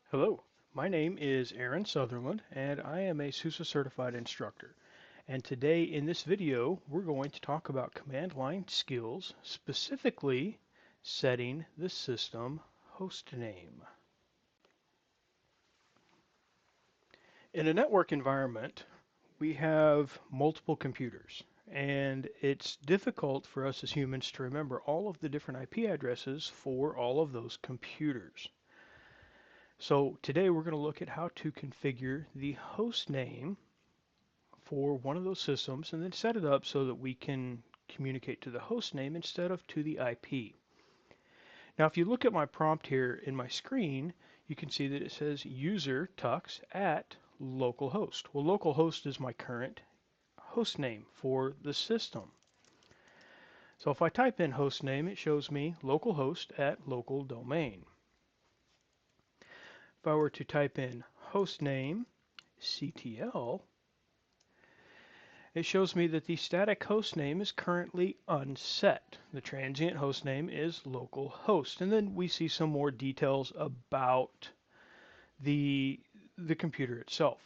Hello, my name is Aaron Sutherland and I am a SUSE certified instructor. And today in this video, we're going to talk about command line skills, specifically setting the system host name. In a network environment, we have multiple computers, and it's difficult for us as humans to remember all of the different IP addresses for all of those computers. So today we're going to look at how to configure the host name for one of those systems and then set it up so that we can communicate to the host name instead of to the IP. Now if you look at my prompt here in my screen, you can see that it says user tux at localhost. Well, localhost is my current host name for the system. So if I type in host name, it shows me localhost at local domain. If I were to type in hostname CTL, it shows me that the static host name is currently unset. The transient host name is localhost. And then we see some more details about the computer itself.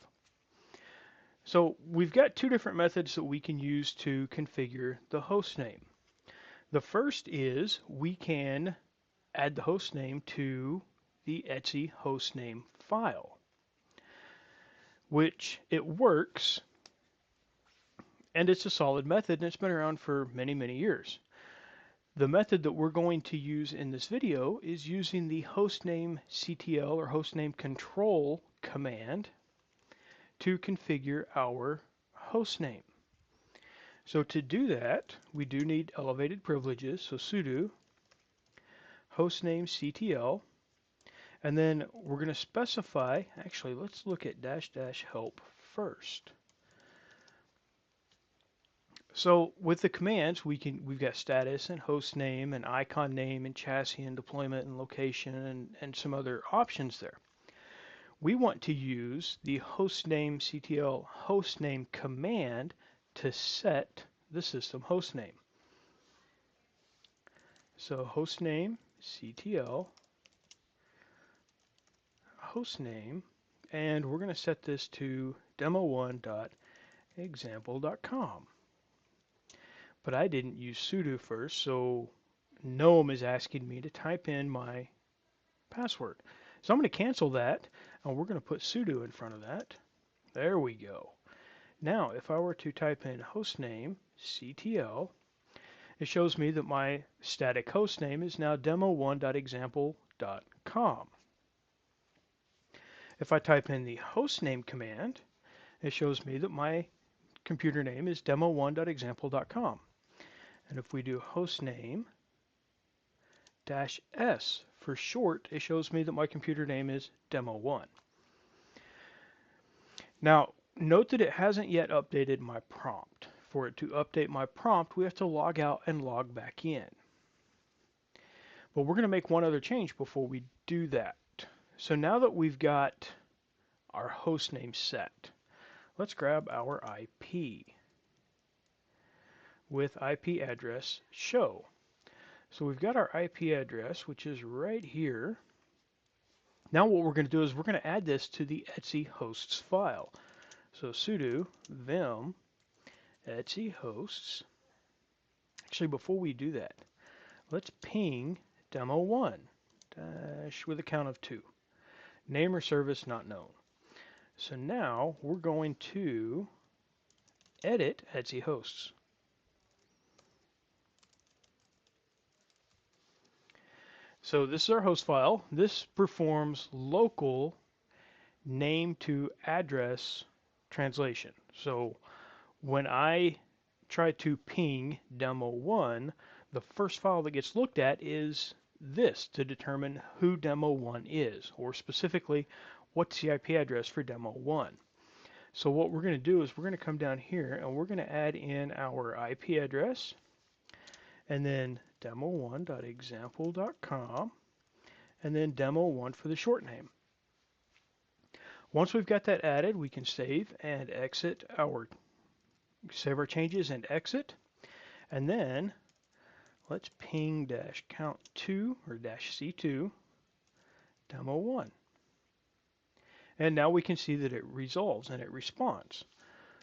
So we've got two different methods that we can use to configure the host name. The first is we can add the host name to the etc hostname file, which it works, and it's a solid method, and it's been around for many, many years. The method that we're going to use in this video is using the hostname CTL or hostname control command to configure our hostname. So to do that, we do need elevated privileges. So sudo hostname CTL, and then we're going to specify, actually let's look at --help first. So with the commands, we've got status and host name and icon name and chassis and deployment and location and some other options there. We want to use the hostname CTL hostname command to set the system hostname. So hostname CTL hostname, and we're going to set this to demo1.example.com. But I didn't use sudo first, so GNOME is asking me to type in my password. So I'm going to cancel that, and we're going to put sudo in front of that. There we go. Now, if I were to type in hostname CTL, it shows me that my static hostname is now demo1.example.com. If I type in the hostname command, it shows me that my computer name is demo1.example.com. And if we do hostname -s for short, it shows me that my computer name is demo1. Now, note that it hasn't yet updated my prompt. For it to update my prompt, we have to log out and log back in. But we're going to make one other change before we do that. So now that we've got our host name set, let's grab our IP with IP address show. So we've got our IP address, which is right here. Now what we're going to do is we're going to add this to the etc hosts file. So sudo vim etc hosts. Actually, before we do that, let's ping demo1 dash with a count of 2. Name or service not known. So now we're going to edit etc hosts. So this is our host file. This performs local name to address translation. So when I try to ping demo1, the first file that gets looked at is this to determine who demo1 is, or specifically what's the IP address for demo1. So what we're going to do is we're going to come down here and we're going to add in our IP address and then demo1.example.com and then demo1 for the short name. Once we've got that added, we can save and exit save our changes and exit. And then let's ping -count2 or -c2 demo1. And now we can see that it resolves and it responds.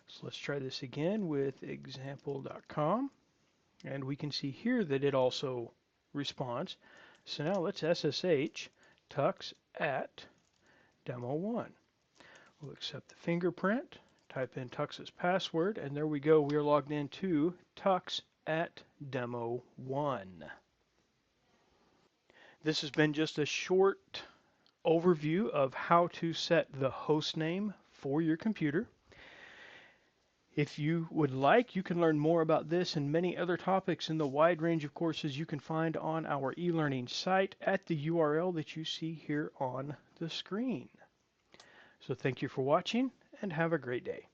So let's try this again with example.com. And we can see here that it also responds. So now let's SSH tux at demo1. We'll accept the fingerprint, type in Tux's password, and there we go. We are logged into tux at demo1. This has been just a short overview of how to set the host name for your computer. If you would like, you can learn more about this and many other topics in the wide range of courses you can find on our e-learning site at the URL that you see here on the screen. So thank you for watching and have a great day.